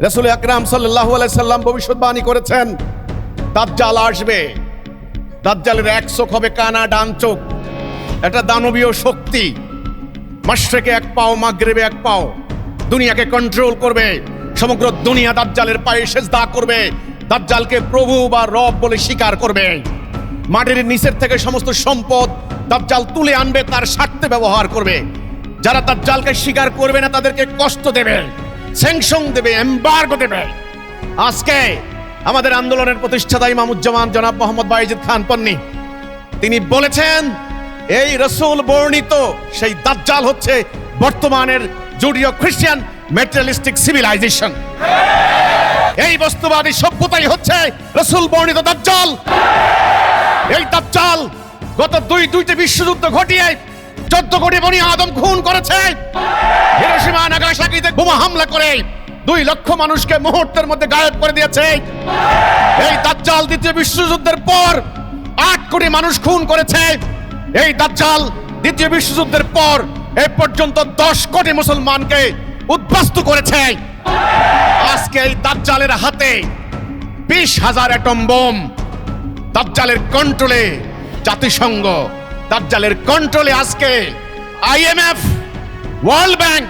রাসূল আকরাম সাল্লাল্লাহু আলাইহি সাল্লাম ভবিষ্যৎবাণী করেছেন, দাজ্জাল আসবে। দাজ্জালের এক চোখ হবে কানা, ডান চোখ। একটা দানবীয় শক্তি, মাশরিকে এক পাও, মাগরিবে এক পাও, দুনিয়াকে কন্ট্রোল করবে। সমগ্র দুনিয়া দাজ্জালের পায়ে সিজদা করবে, দাজ্জালকে প্রভু বা রব বলে স্বীকার করবে। মাটির নিচের থেকে সমস্ত সম্পদ দাজ্জাল তুলে আনবে, তার স্বার্থে ব্যবহার করবে। যারা দাজ্জালকে স্বীকার করবে না তাদেরকে কষ্ট দেবে, স্যাংশন দেবে, এমবার্গো দেবে। আজকে আমাদের আন্দোলনের প্রতিষ্ঠাতা ইমামুজ্জামান জনাব মোহাম্মদ বাইজিদ খান পন্নী তিনি বলেছেন, এই রাসূল বর্ণিত সেই দাজ্জাল হচ্ছে বর্তমানের জুডিও খ্রিস্টান ম্যাটেরিয়ালিস্টিক সিভিলাইজেশন। এই বস্তুবাদী সভ্যতাই হচ্ছে রাসূল বর্ণিত দাজ্জাল। এই দাজ্জাল গত দুইটি বিশ্বযুদ্ধ ঘটিয়ে 14 কোটি বনি আদম খুন করেছে। হিরোশিমা নাগাসাকিতে বোমা হামলা করে 2 লক্ষ মানুষকে মুহূর্তের মধ্যে গায়েব করে দিয়েছে। এই দাজ্জাল দ্বিতীয় বিশ্বযুদ্ধের পর 8 কোটি মানুষ খুন করেছে। এই দাজ্জাল দ্বিতীয় বিশ্বযুদ্ধের পর এ পর্যন্ত 10 কোটি মুসলমানকে উদ্বাস্তু করেছে। আজকে এই দাজ্জালের হাতে 20,000 অ্যাটম বোম। দাজ্জালের কন্ট্রোলে জাতিসংঘ, দাজ্জালের কন্ট্রোলে আজকে IMF, ওয়ার্ল্ড ব্যাংক,